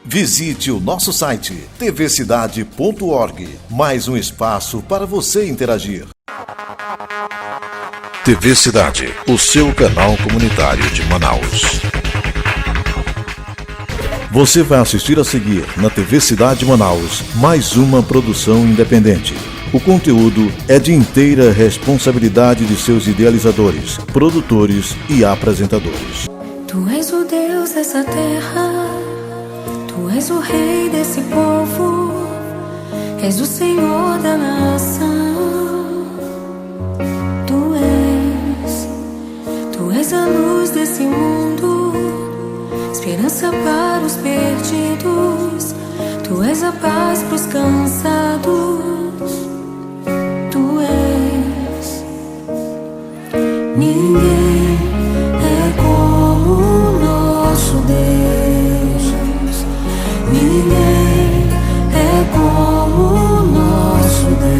Visite o nosso site tvcidade.org, mais um espaço para você interagir. TV Cidade, o seu canal comunitário de Manaus. Você vai assistir a seguir na TV Cidade Manaus mais uma produção independente. O conteúdo é de inteira responsabilidade de seus idealizadores, produtores e apresentadores. Tu és o Deus dessa terra, Tu és o Rei desse povo, és o Senhor da nação. Tu és a luz desse mundo, esperança para os perdidos. Tu és a paz para os cansados. Tu és. Ninguém é como o nosso Deus. Ninguém é como o nosso Deus.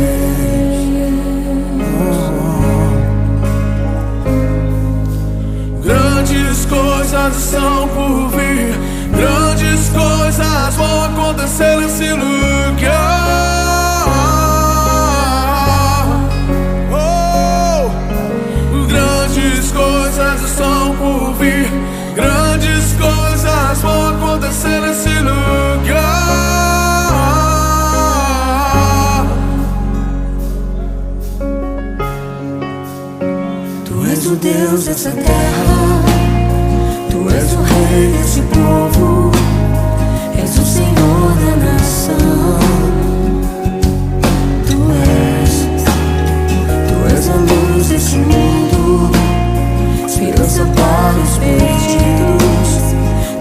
Grandes coisas estão por vir, grandes coisas vão acontecer nesse lugar. Grandes coisas estão por vir, grandes coisas vão acontecer nesse lugar. Tu és o Deus dessa terra, Tu és o Rei desse povo, és o Senhor da nação. Tu és a luz desse mundo, esperança para os perdidos.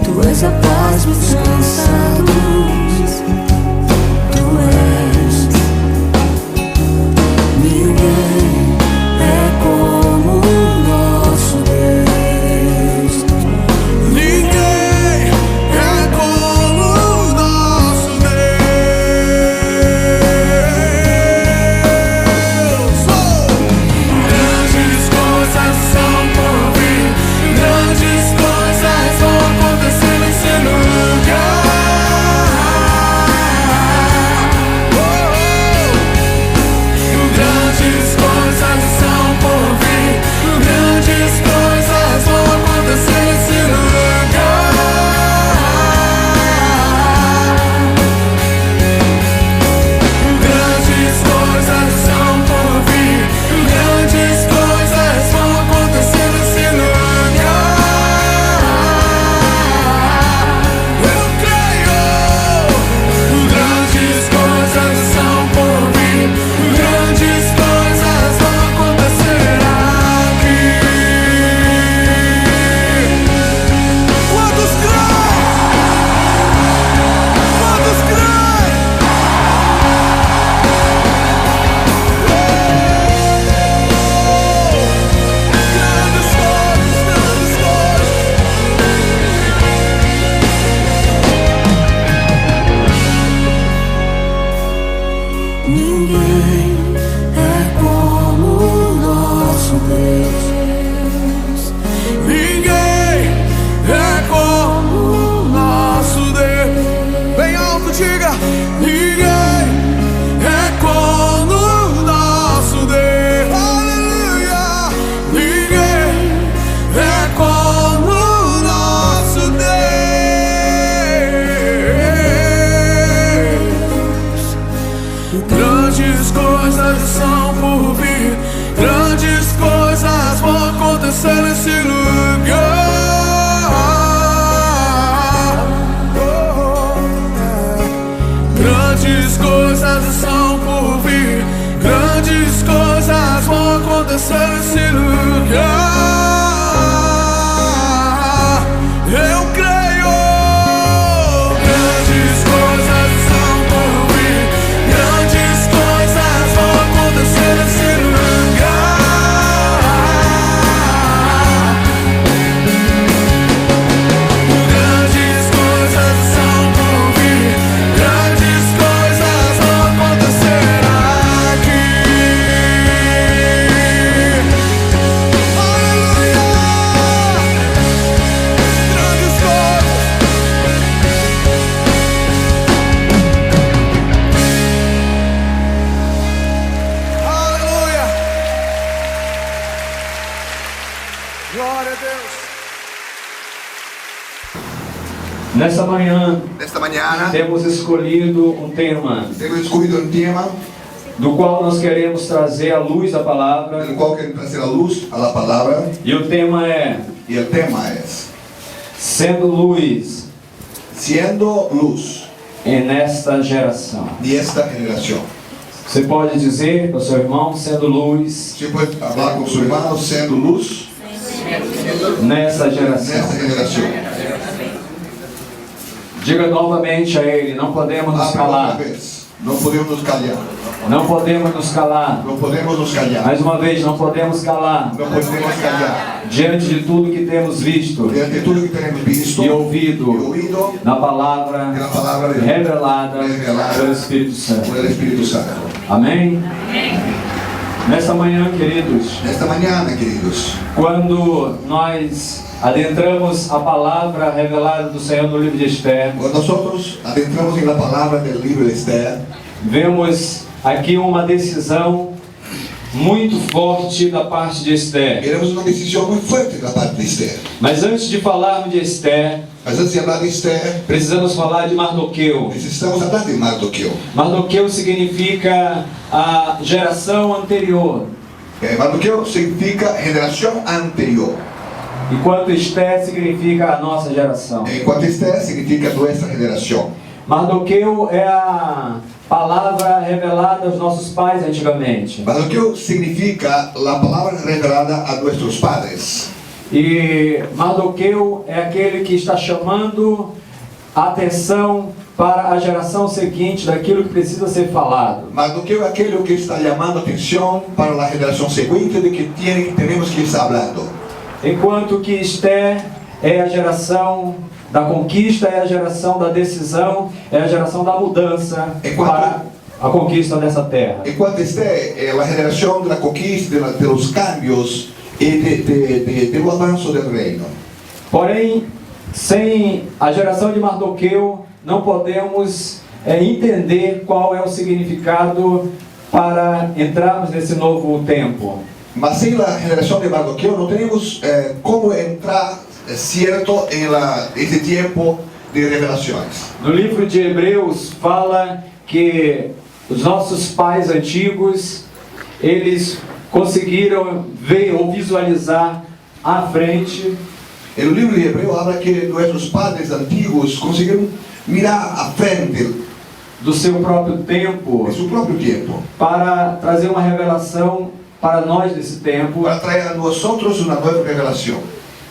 Tu és a paz para os cansados. Tu és. Ninguém é como o nosso Deus. Ninguém é como o nosso Deus. Grandes coisas são por vir, grandes coisas vão acontecer nesse lugar. Nessa manhã, Esta mañana temos escolhido um tema hemos escogido un tema do qual nós queremos trazer à luz a palavra. del cual queremos traer a luz a la palabra, E o tema é y el tema es Sendo Luz siendo luz nesta geração. de esta generación. Você pode dizer para o seu irmão, sendo luz Usted puede hablar con su hermano siendo luz nessa de geração. esta generación. Diga novamente a ele, não podemos nos Habla otra calar. vez. No podemos nos callar. Não podemos nos calar. No podemos nos callar. Mais uma vez, não podemos calar. No podemos callar. Diante de tudo que temos visto Diante de todo lo que tenemos visto e y ouvido oído na palavra en la palabra de Dios revelada pelo Espírito Santo. por el Espíritu Santo. Amém? Nessa manhã, queridos, Esta mañana, queridos, quando nós adentramos a palavra revelada do Senhor no livro de Esther, cuando nosotros adentramos en la palabra del libro de Esther, vemos aqui uma decisão muito forte da parte de Esther. veremos una decisión muy fuerte de la parte de Esther. Mas antes de falarmos de Esther, Mas antes de hablar de Esther, precisamos falar de Mardoqueu. necesitamos hablar de Mardoqueo. Mardoqueu significa a geração anterior, Mardoqueo significa generación anterior, enquanto Esther significa a nossa geração. en cuanto Esther significa nuestra generación. Mardoqueu é a palavra revelada aos nossos pais antigamente. Mardoqueo significa la palabra revelada a nuestros padres. E Mardoqueu é aquele que está chamando a atenção para a geração seguinte daquilo que precisa ser falado. Mardoqueo es aquello que está llamando atención para la generación siguiente de que tenemos que estar hablando. Enquanto que Esther é a geração da conquista, é a geração da decisão, é a geração da mudança para a conquista dessa terra. En cuanto Esther es la generación de la conquista, de los cambios y del avance del reino. Porém, sem a geração de Mardoqueu, não podemos entender qual é o significado para entrarmos nesse novo tempo. Mas sin la generación de Mardoqueo no tenemos cómo entrar cierto en ese tiempo de revelaciones. No livro de Hebreus fala que os nossos pais antigos, eles conseguiram ver ou visualizar à frente En el libro de Hebreo habla que nuestros padres antiguos consiguieron mirar a frente do seu próprio tempo de su propio tiempo para trazer uma revelação para nós desse tempo, para traer a nosotros una nueva revelación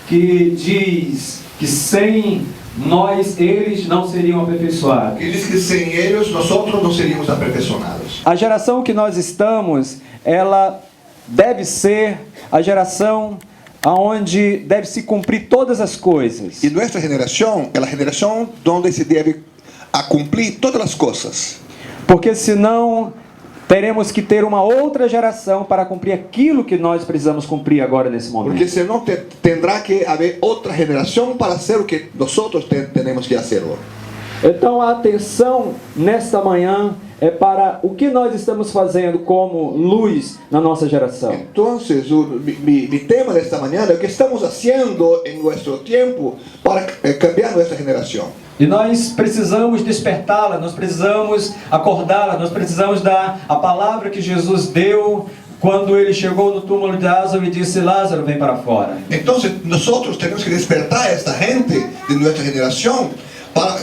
que diz que sem nós, eles não seriam aperfeiçoados. que dice que sin ellos nosotros no seríamos aperfecionados. A geração que nós estamos, ela deve ser a geração aonde deve se cumprir todas as coisas. Y nuestra generación es la generación donde se debe a cumplir todas las cosas. Porque senão teremos que ter uma outra geração para cumprir aquilo que nós precisamos cumprir agora nesse momento. Porque senão tendrá que haber otra generación para hacer lo que nosotros tenemos que hacerlo. Então a atenção nesta manhã é para o que nós estamos fazendo como luz na nossa geração. Entonces, mi tema de esta mañana es que estamos haciendo en nuestro tiempo para cambiar nuestra generación. E nós precisamos despertá-la, nós precisamos acordá-la, nós precisamos dar a palavra que Jesus deu quando ele chegou no túmulo de Lázaro e disse: Lázaro, vem para fora. Entonces, nosotros tenemos que despertar a esta gente de nuestra generación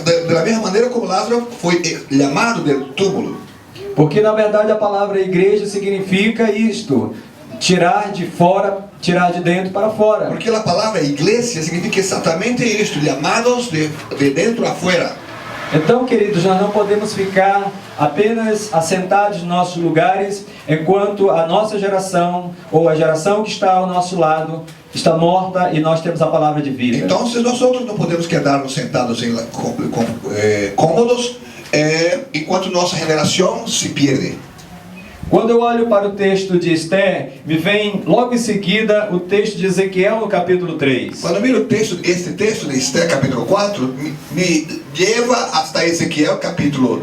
de la misma manera como Lázaro fue llamado del túmulo. Porque na verdade a palavra igreja significa isto: tirar de fora, tirar de dentro para fora. Porque la palabra iglesia significa exactamente esto, llamados de dentro a afuera. Então, queridos, nós não podemos ficar apenas assentados nos nossos lugares enquanto a nossa geração ou a geração que está ao nosso lado está morta e nós temos a palavra de vida. Entonces nosotros no podemos quedarnos sentados cómodos enquanto nossa geração se perde. Quando eu olho para o texto de Esther, me vem logo em seguida o texto de Ezequiel no capítulo 3. Quando miro este texto de Esther capítulo 4, me leva hasta Ezequiel capítulo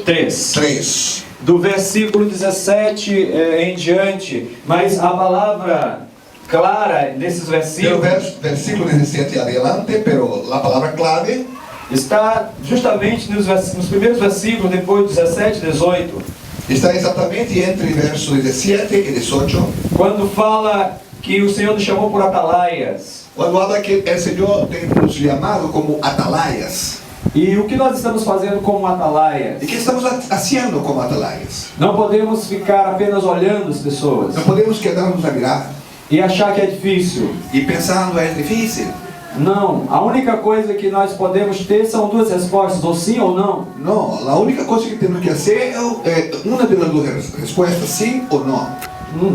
3. Do versículo 17 em diante, mas a palavra clara nesses versículos Versículo 17 adelante, pero la palabra clave está justamente nos primeiros versículos, depois do 17 e 18, Está exatamente entre versos 17 e 18, quando fala que o Senhor nos chamou por atalaias. quando habla que o Senhor tem nos chamado como atalaias. E o que nós estamos fazendo como atalaias? E que estamos fazendo como atalaias? Não podemos ficar apenas olhando as pessoas Não podemos quedarnos a mirar e achar que é difícil. e pensando é difícil. Não, a única coisa que nós podemos ter são duas respostas, ou sim ou não. Não, a única coisa que temos que fazer é uma das duas respostas, sim ou não.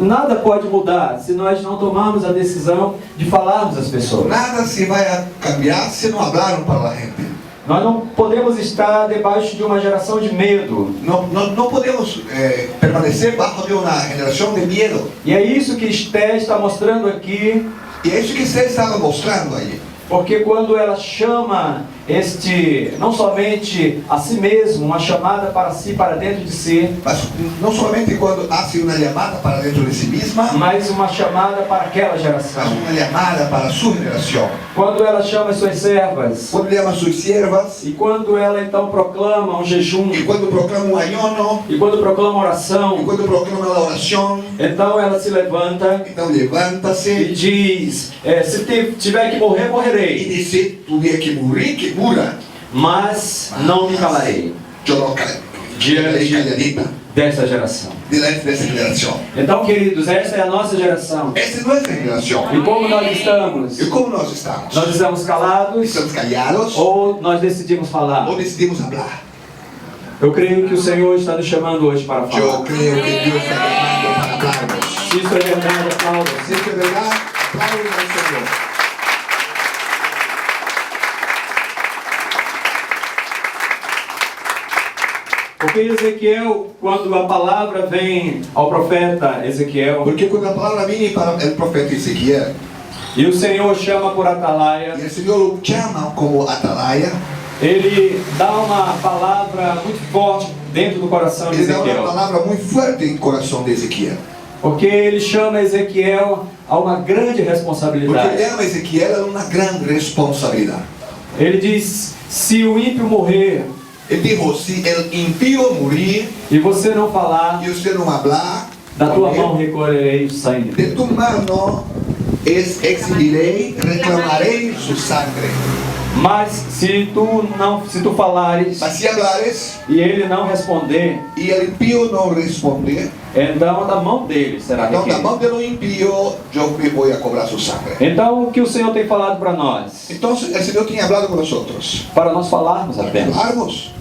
Nada pode mudar se nós não tomarmos a decisão de falarmos às pessoas. Nada se vai a cambiar se não hablaram para a gente. Nós não podemos estar debaixo de uma geração de medo. Não podemos permanecer bajo de uma geração de medo. E é isso que Esté está mostrando aqui, E é isso que você estava mostrando aí. porque quando ela chama não somente a si mesmo, uma chamada para si, para dentro de si, Mas não somente quando há uma chamada para dentro de si mesma, mas uma chamada para aquela geração. mas uma chamada para a sua geração. Quando ela chama as suas servas, Quando chama suas servas, e quando ela então proclama um jejum, e quando proclama um ayuno, e quando proclama e oração, quando proclama a oração, então ela se levanta então e levanta-se diz, se tiver que morrer, e morrerei, diz: se tiver que morrer, que morra. mas não me calarei Eu não ficarei calladita desta geração. diante dessa geração. Então, queridos, essa é a nossa geração. Esta é nossa geração. E como nós estamos? E como nós estamos? Nós estamos calados Estamos callados ou nós decidimos falar? ou decidimos falar? Eu creio que o Senhor está nos chamando hoje para Eu falar. creio que Deus está chamando para falarmos. Se isso é verdade, aplauda. Se isso é verdade, aplaude ao Senhor. Porque Ezequiel, quando a palavra vem ao profeta Ezequiel, Porque quando a palavra vem para o profeta Ezequiel, e o Senhor chama por e atalaia, o Senhor o chama como atalaia, ele dá uma palavra muito forte dentro do coração de ele dá uma Ezequiel. palavra muito forte no coração de Ezequiel. Porque ele chama Ezequiel a uma grande Porque ele responsabilidade. ama Ezequiel a uma grande responsabilidade. Ele diz, se o ímpio morrer Ele disse: se o impio morrer e você não falar, e você não falar, da tua mão recolherei o sangue. de tu mano exigirei, reclamarei su sangre. Mas se tu falares Mas se hablares e ele não responder, e o impio não responder, então da mão dele será então da requerido. mão do impio eu me vou a cobrar su sangre. Então o que o Senhor tem falado para nós? Então o Senhor tinha falado com nós. Para nós falarmos apenas. Hablarmos,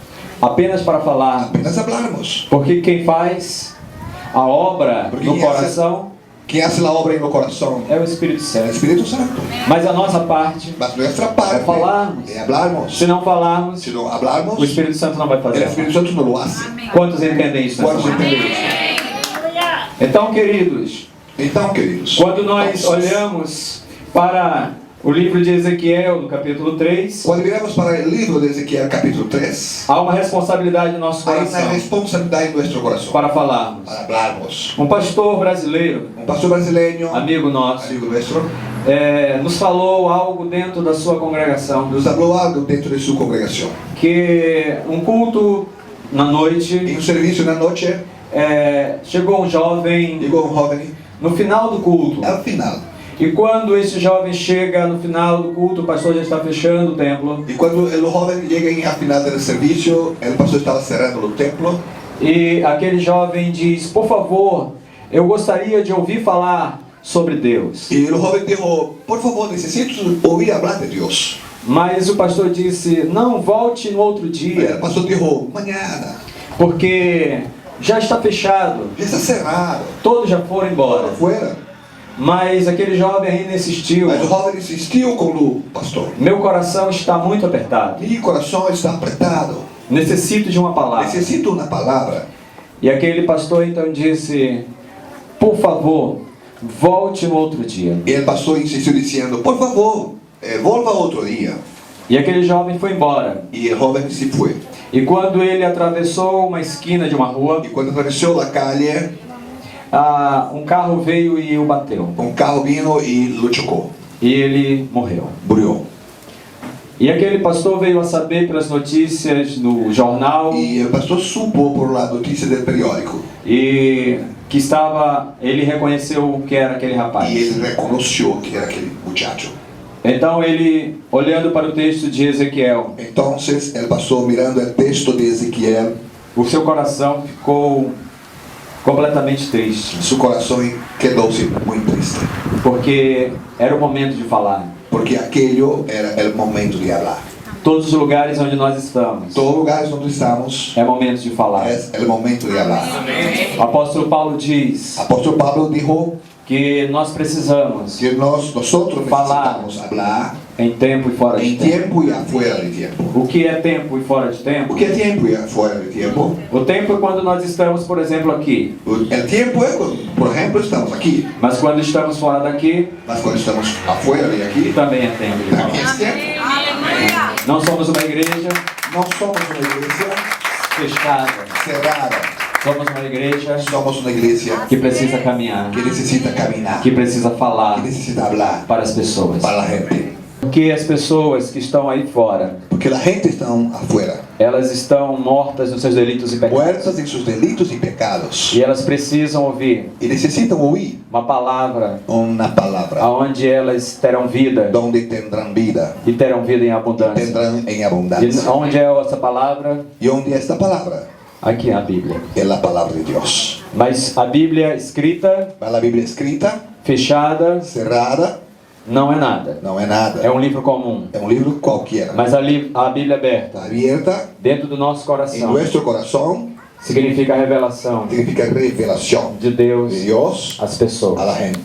Apenas para falar. apenas hablarmos. Porque quem faz a obra Porque no quem coração Quem hace a obra no coração é o Espírito é o Santo. Espírito Santo. Mas a nossa parte, Mas nossa parte É falarmos. é hablarmos. se não falarmos, Se não hablarmos, o Espírito Santo não vai o fazer. Espírito Santo não o hace. Quantos entendem isso? nessa Quantos manhã? entendem isso? Então, queridos, Então, queridos, quando nós olhamos para o livro de Ezequiel, no capítulo 3, quando viramos para o livro de Ezequiel, capítulo 3, há uma responsabilidade no nosso há uma coração responsabilidade em nosso coração para falarmos. para hablarmos. Um pastor brasileiro, Pastor brasileiro, amigo nosso, amigo nosso, nos falou algo dentro da sua congregação, nos falou algo dentro de sua congregação. que um culto na Em noite, serviço na noite, chegou um jovem chegou um jovem no final do culto. ao final. E quando esse jovem chega no final do culto, o pastor já está fechando o templo. E quando o jovem chega ao final do serviço, o pastor estava cerrando o templo. E aquele jovem diz, por favor, eu gostaria de ouvir falar sobre Deus. E o jovem disse: por favor, necessito ouvir falar de Deus. Mas o pastor disse, não, volte no outro E o dia, pastor disse: amanhã, porque já está fechado, já está cerrado, todos já foram embora. fora. Mas aquele jovem ainda insistiu, Mas o jovem insistiu com o pastor. meu coração está muito apertado, Meu coração está apertado, necessito de uma palavra. necessito uma palavra. E aquele pastor então disse, por favor, volte no outro dia. E o pastor insistiu dizendo: por favor, volva outro dia. E aquele jovem foi embora. E o jovem se foi. E quando ele atravessou uma esquina de uma rua, E quando atravessou a calle, um carro veio e o bateu. um carro veio e o chocou. E ele morreu. Morreu. E aquele pastor veio a saber pelas notícias no jornal Y el pastor supo por la noticia del periódico. e que ele reconheceu que era aquele rapaz. Y él reconoció que era aquel muchacho. Então ele, olhando para o texto de Ezequiel, Entonces él pasó mirando el texto de Ezequiel. o seu coração ficou completamente triste, Su corazón quedó-se muy triste. porque era o momento de falar. Porque aquello era el momento de hablar. Todos os lugares onde nós estamos, Todos los lugares donde estamos é momento de falar. es el momento de hablar. O apóstolo Paulo diz Apóstol Pablo dijo que nós precisamos, que nosotros Falar. necesitamos hablar em tempo e fora de en tempo. tiempo y afuera de tiempo. O que é tempo e fora de tempo? ¿Por qué tiempo y afuera de tiempo? O tempo é quando nós estamos, por exemplo, aqui. El tiempo es cuando, por ejemplo, estamos aquí. Mas quando estamos fora daqui, Mas cuando estamos afuera de aquí, também é tempo de también falar. es tiempo. Não somos uma igreja No somos una iglesia fechada. cerrada. Somos uma igreja Somos una iglesia que precisa caminhar, que necesita caminar, que precisa falar que necesita hablar para as pessoas. para la gente. Porque as pessoas que estão aí fora, Porque la gente está afuera, elas estão mortas nos seus delitos e pecados. muertas en sus delitos y pecados. E elas precisam ouvir Y necesitan oír uma palavra una palabra aonde elas terão vida donde tendrán vida, e terão vida em abundância. tendrán en E abundancia. onde é essa palavra? Y donde esta palabra Aqui é a Bíblia. es la palabra de Dios. Mas a Bíblia escrita, La Biblia escrita, fechada, cerrada, não é nada. no es nada. É um livro comum. Es un libro cualquiera. Mas a Bíblia aberta, Abierta dentro do nosso en coração, nuestro corazón significa a revelação significa revelación de Deus de Dios às a pessoas. la gente.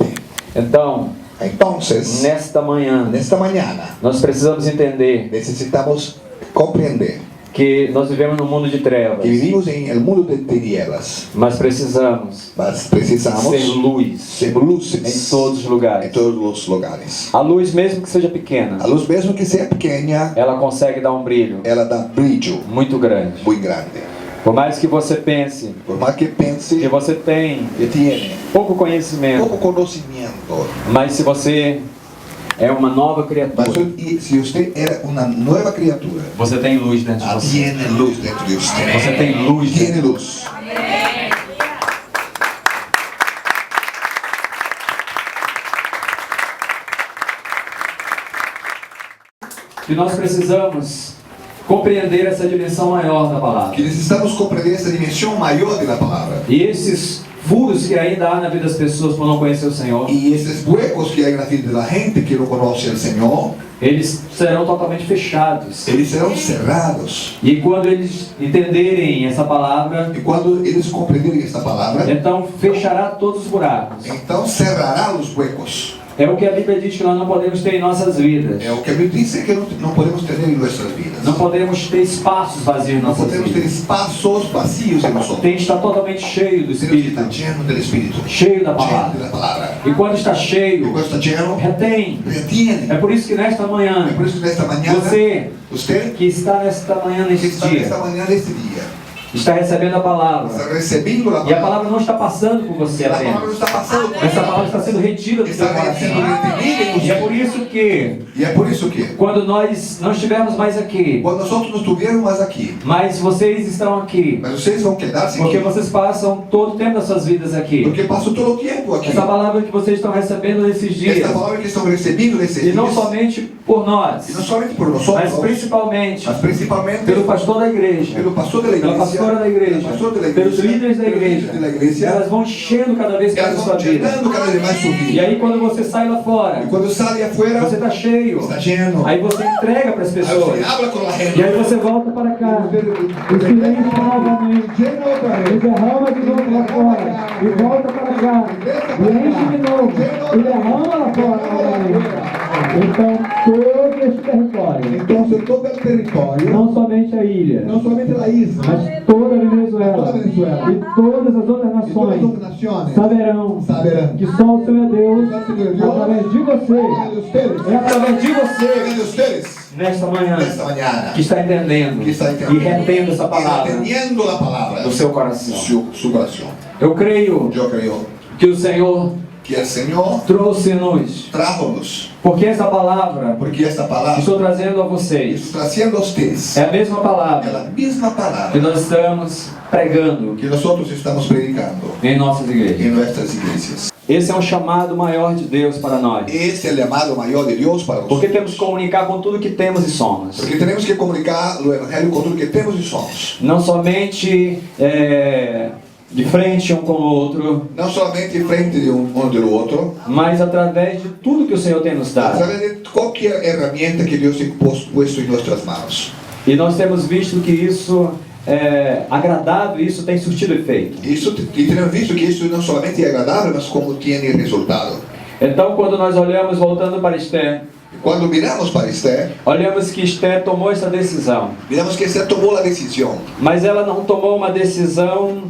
Então, Entonces, nesta manhã, esta mañana nós precisamos entender necesitamos comprender que nós vivemos num mundo de trevas, que vivimos en el mundo de tinieblas, mas precisamos mas precisamos ser luz ser luces em todos os en lugares. todos los lugares. A luz, mesmo que seja pequena, A luz mesmo que sea pequeña, ela consegue dar um brilho ela dá brillo muito grande. muy grande. Por mais que você pense Por más que pense que você tem que tiene pouco conhecimento, poco conocimiento, mas se você é uma nova mas criatura, si usted era una nueva criatura, você tem luz dentro de você. tiene luz dentro de usted. Você tem luz Tiene dentro. luz. E nós precisamos compreender essa dimensão maior da palavra. Que necesitamos comprender esa dimensión mayor de la palabra. E esses furos que ainda há na vida das pessoas por não conhecer o Senhor, Y esos huecos que hay en la vida de la gente que no conoce al Señor, eles serão totalmente fechados. ellos serán cerrados. E quando eles entenderem essa palavra, Y cuando ellos comprenderem esta palabra, então fechará todos os buracos. entonces cerrará los huecos. É o que a Bíblia diz que nós não podemos ter em nossas vidas. Es lo que a Biblia dice que no podemos tener en nuestras vidas. Não podemos ter espaços vazios em No nossas podemos ter vidas. espacios vacíos en nosotros. Tem que estar totalmente cheio do Tenemos que Espírito, estar lleno del Espíritu, cheio da lleno de palavra. la palabra. E quando está Y cheio, cuando está lleno, retém. retiene. É por isso que nesta manhã, Es por eso que esta mañana, você usted que está nesta manhã, que neste está esta dia, mañana, este día, está recebendo a palavra. está recibiendo la E a palabra. palavra não está passando por você La palabra no apenas. está pasando por Essa palavra está sendo retida do seu está siendo coração. retenida en E é usted. por isso que, Y es por eso que quando nós não estivermos mais aqui, cuando nosotros no estuviéramos más aquí, mas vocês estão aqui, mas ustedes vão quedarse porque aquí, vocês passam todo o tempo das suas vidas aqui. porque paso todo el tiempo aquí. Essa palavra que vocês estão recebendo nesses dias, Esta palabra que estão recebendo nesses e não dias, somente por nós, y no solamente por nosotros, mas principalmente mas principalmente pelo pastor da igreja, pelo pastor de la pela iglesia, pastora da igreja, pastor de la pelos iglesia, líderes da pelos líderes de la igreja. iglesia, Elas vão enchendo cada vez mais a elas sua vão vida. llenando cada vez mais su E vida. aí quando você sai lá fora, Y cuando sale afuera, você está cheio. está lleno. Aí você entrega para as Aí pessoas. você habla con la E aí gente. você volta para cá. O silêncio novamente. E derrama de novo lá fora. E volta para cá. E enche de novo. E derrama lá fora novamente. Então, todo este território, Entonces todo el territorio, não somente a ilha, no solamente la isla, mas toda a Venezuela Toda a Venezuela. e todas as outras y todas las nações otras naciones saberão saberán que só o Senhor Deus, Só o Senhor Deus, através de de você, ustedes, é através de de você, ustedes, nesta manhã, esta mañana, que está entendendo que está e entendiendo retendo essa y palavra reteniendo la palabra no seu coração. su corazón. Eu creio Yo creo que o Senhor que el Señor trouxe-nos trajo-nos Porque essa palavra Porque esta palavra estou trazendo a vocês está trazendo a ustedes é a mesma é palavra a mesma que palavra nós estamos pregando que nosotros estamos predicando em nossas igrejas. en nuestras iglesias. Esse é um chamado maior de Deus para nós. Este es el llamado mayor de Dios para Porque nosotros. temos que comunicar com tudo que temos e somos. Porque tenemos que comunicar lo evangelio con todo lo que temos y somos. Não somente de frente um com o outro, No solamente frente de uno del otro, mas através de tudo que o Senhor tem nos a dado. través de cualquier herramienta que Dios ha puesto en nuestras manos. E nós temos visto que isso é agradável, isso tem surtido efeito. Y tenemos visto que esto no solamente es agradable, mas como tiene resultado. Então, quando nós olhamos, voltando para Esther, Cuando miramos para Esther, olhamos que Esther tomou essa decisão. miramos que Esther tomó la decisión. Mas ela não tomou uma decisão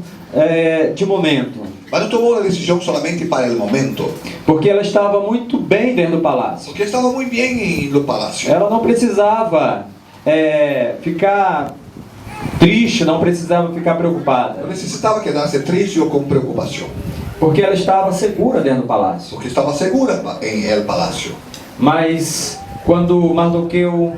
de momento. Mas no tomó la decisión solamente para el momento, Porque ela estava muito bem dentro do palácio. porque estaba muy bien en el palacio. Ela não precisava ficar triste, não precisava ficar preocupada. No necesitaba quedarse triste o con preocupación, Porque ela estava segura dentro do palácio. porque estaba segura en el palacio. Mas quando Mardoqueu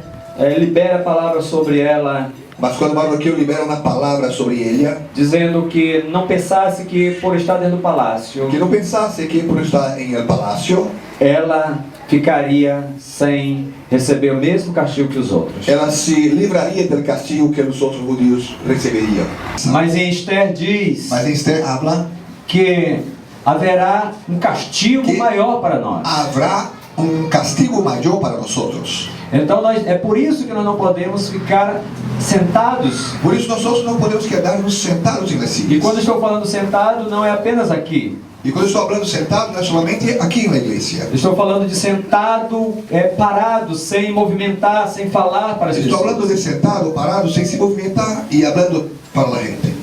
libera a palavra sobre ela, Mas quando Mardoqueu libera uma palavra sobre ella, dizendo que não pensasse que por estar dentro do palácio, que não pensasse que por estar em el palacio, ela ficaria sem receber o mesmo castigo que os outros. ela se livraria do castigo que os outros judeus receberiam. Mas em Esther diz Mas em Esther habla que haverá um castigo Que maior para nós. habrá um castigo maior para nós outros. Então é por isso que nós não podemos ficar sentados. Por isso nós outros não podemos quedar-nos sentados em las E sillas. quando estou falando sentado, não é apenas aqui. E quando estou falando sentado, não é somente aqui na igreja. Estou falando de sentado, parado, sem movimentar, sem falar para as Estou falando pessoas. de sentado, parado, sem se movimentar e falando para a gente.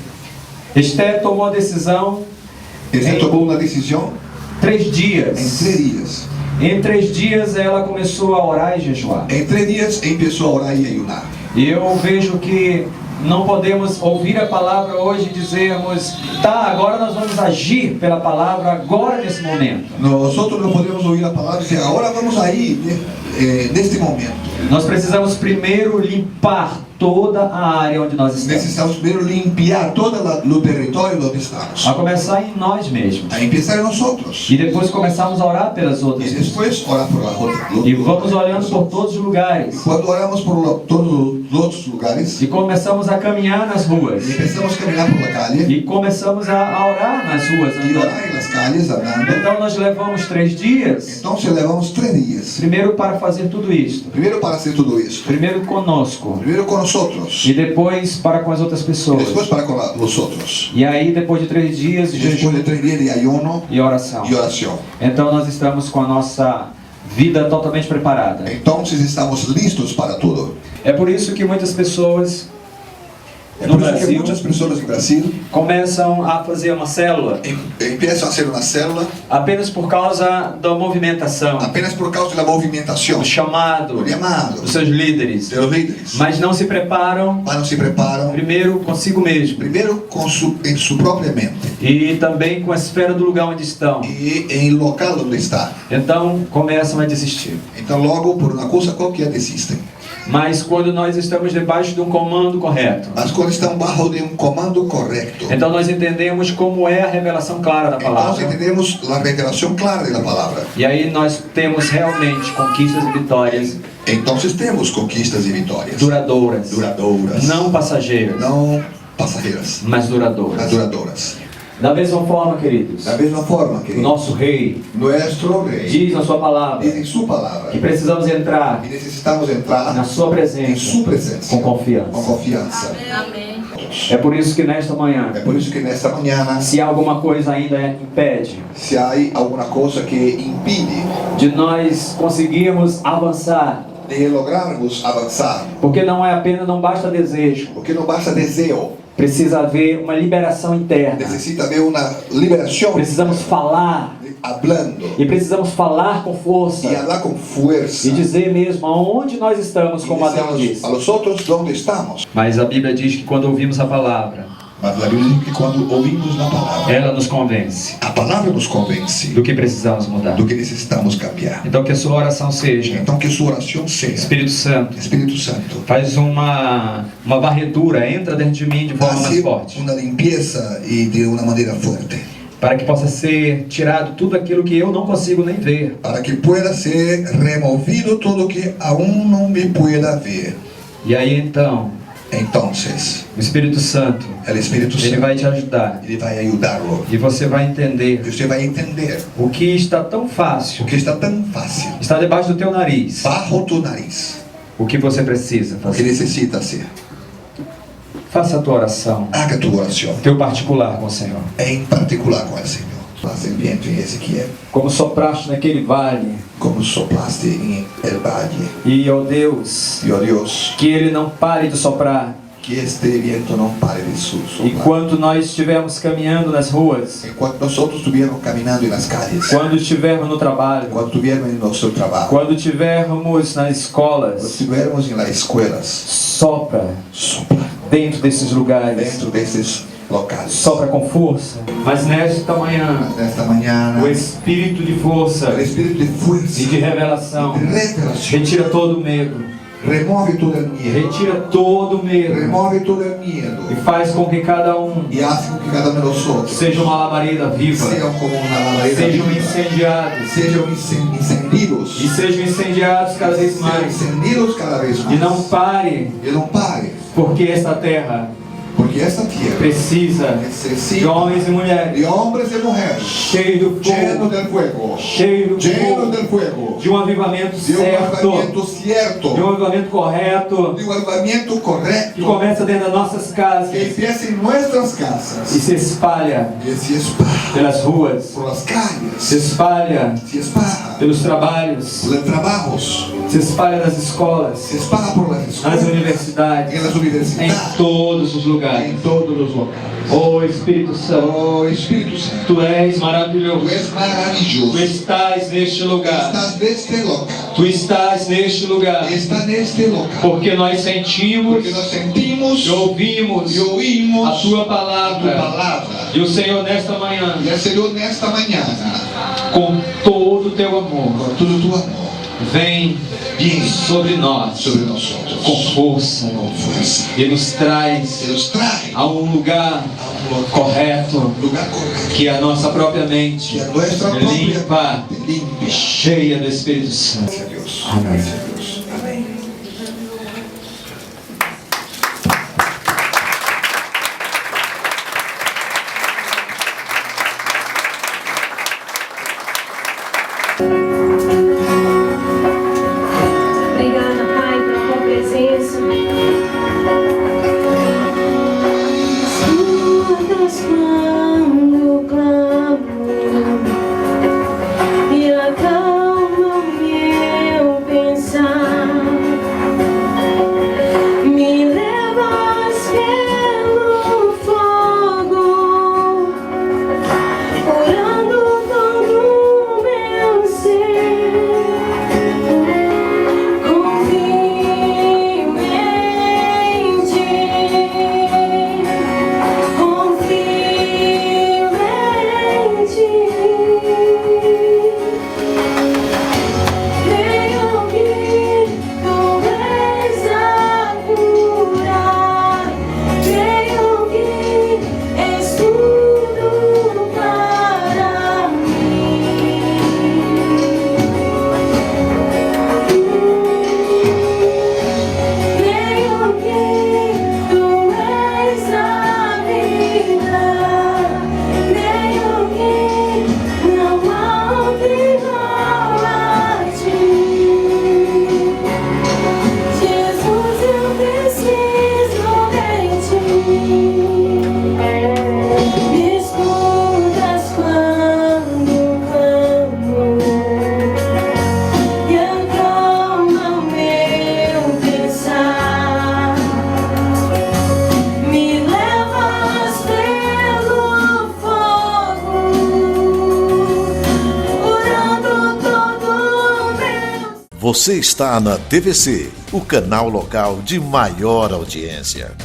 Esther tomou a decisão Ele tomou uma decisão 3 em dias. 3 dias. Em 3 dias ela começou a orar e jejuar. Em 3 dias, começou a orar e ayunar. E eu vejo que não podemos ouvir a palavra hoje e dizermos, tá, agora nós vamos agir pela palavra agora nesse momento. Nós não podemos ouvir a palavra e dizer, agora vamos aí, neste momento. Nós precisamos primeiro limpar toda a área onde nós estamos. Necessitamos primeiro limpar todo o território onde estamos. A começar em nós mesmos. A começar em nós outros. E depois começarmos a orar pelas E outras pessoas. depois orar por las outras. E vamos olhando por todos os lugares. Quando oramos por todos os outros lugares, E começamos a caminhar nas ruas. começamos a caminhar por la calle E começamos a orar nas ruas. e andando. orar em las calles, andando. Então nós levamos 3 dias. Então, levamos 3 dias. Primeiro para fazer tudo isto. Primeiro para fazer tudo isso. Primeiro conosco. Primeiro com nós outros. E depois para com as outras E pessoas. depois para com os outros. E aí depois de 3 dias de E depois jejum de 3 dias de ayuno e oração. e oração. Então nós estamos com a nossa vida totalmente preparada. Então, estamos listos para tudo. É por isso que muitas pessoas É no por isso que Brasil muitas pessoas no Brasil começam a fazer uma célula começam a ser uma célula apenas por causa da movimentação, apenas por causa da movimentação, do chamado, do chamado, dos seus líderes, dos líderes. mas não se preparam Mas não se preparam primeiro consigo mesmo primeiro em sua própria mente e também com a esfera do lugar onde estão. e em local onde está. Então começam a desistir. Então, logo, por uma coisa qualquer, desistem. Mas quando nós estamos debaixo de um comando correto, Mas quando estão bajo de um comando correto, então nós entendemos como é a revelação clara da então palavra. entendemos a revelação clara da palavra. E aí nós temos realmente conquistas e vitórias Então temos conquistas e vitórias duradouras, duradouras, não passageiras, não passageiras, mas duradouras. mas duradouras. Da mesma forma, queridos, Da mesma forma que o nosso rei nosso rei diz na sua palavra diz em sua palavra que precisamos entrar e necessitamos entrar na sua em presença sua presença com confiança. com confiança. É por isso que nesta manhã, É por isso que nesta manhã, se alguma coisa ainda impede se há alguma coisa que impede de nós conseguirmos avançar, de lograrmos avançar, porque não basta desejo, porque não basta desejo, precisa haver uma liberação interna. necessita haver uma liberação, Precisamos falar hablando e precisamos falar com força e falar com força e dizer mesmo aonde nós estamos, como Adão disse. a los outros onde estamos. Mas a Bíblia diz que quando ouvimos a palavra, Mas a Bíblia diz que quando ouvimos a palavra, ela nos convence a palavra nos convence do que precisamos mudar. do que necessitamos cambiar. Então que a sua oração seja: Então que sua oração seja: Espírito Santo, Espírito Santo, faz uma varredura, entra dentro de mim de forma mais hace forte, uma limpeza e de uma maneira forte, para que possa ser tirado tudo aquilo que eu não consigo nem ver, para que pueda ser removido todo que aún não me pueda ver. e aí então Entonces, o Espírito Santo, o Espírito ele Santo, vai te ajudar, ele vai ajudá-lo. e você vai entender E você vai entender o que está tão fácil, o que está tão fácil está debaixo do teu nariz, bajo tu nariz, o que você precisa o que fazer. necessita ser. Faça a tua oração, Haga tu oração, teu particular com o Senhor. em particular com o Senhor. Faz viento em Ezequiel, Como sopraste naquele vale, como soplaste em el valle. e ó Deus, E ó Deus, que ele não pare de soprar, que este viento não pare de soprar. enquanto nós estivermos caminhando nas ruas, Enquanto nós estivermos caminhando nas calles, quando estivermos no trabalho, quando estivermos em nosso trabalho, quando estivermos nas quando escolas, estivermos nas escolas, sopra sopra dentro desses lugares, dentro desses locais. sopra com força. Mas nesta manhã, Nesta manhã, o espírito de força o Espírito de e força, de revelação de revelação, retira todo o medo, remove todo o medo, retira todo o medo remove todo o medo, e faz com que cada um e faz com que cada um de nós seja uma labareda viva, sejam como uma labareda sejam viva, incendiados sejam incendidos, e sejam incendiados cada vez sejam mais, incendidos cada vez mais, e não pare, e não pare, porque esta terra porque esta tierra precisa de necessita homens e mulheres de homens e mulheres cheios do llenos fogo, del fuego, cheios do llenos fogo, del fuego, de um avivamento de um certo, avivamiento cierto, de um avivamento correto, de um avivamiento que correto, começa dentro das nossas que casas empieza em nossas e casas se espalha e se esparra pelas ruas, por las se calles, espalha se esparra pelos trabalhos, por los trabajos, se espalha nas escolas, se esparra por las nas escuelas, universidades, en las em universidades, todos os lugares. em todos os locais. Oh Espírito Santo, Oh Espírito Santo, Tu és tu maravilhoso, és maravilhoso, Tu estás neste lugar, estás neste local, Tu estás neste lugar, está neste local, porque nós sentimos porque nós sentimos e ouvimos e ouvimos a Tua a tua palavra. palavra. E o Senhor nesta manhã, E o Senhor nesta manhã, com todo o Teu amor, com todo o teu amor, vem sobre nós sobre nós com força com força, e nos traz e nos traz a um lugar correto, lugar correto, que é a nossa própria mente que a nossa limpa, própria limpa. cheia do Espírito Santo. Graças a Deus. Amém. Graças a Deus. Amém. Obrigada, Pai, pela tua presença. Escutas quando clamo e acalma o meu pensar. Me levas pelo fogo, curando todo o meu ser. Confio em ti, confio em ti. Creio que tu és a cura, creio que és tudo para mim. Creio que tu és a vida, creio que não há outro igual a ti. Jesus, eu preciso de ti. Me escutas quando clamo e acalma o meu pensar. Me levas pelo fogo, curando todo o meu. Você está na TVC, o canal local de maior audiência.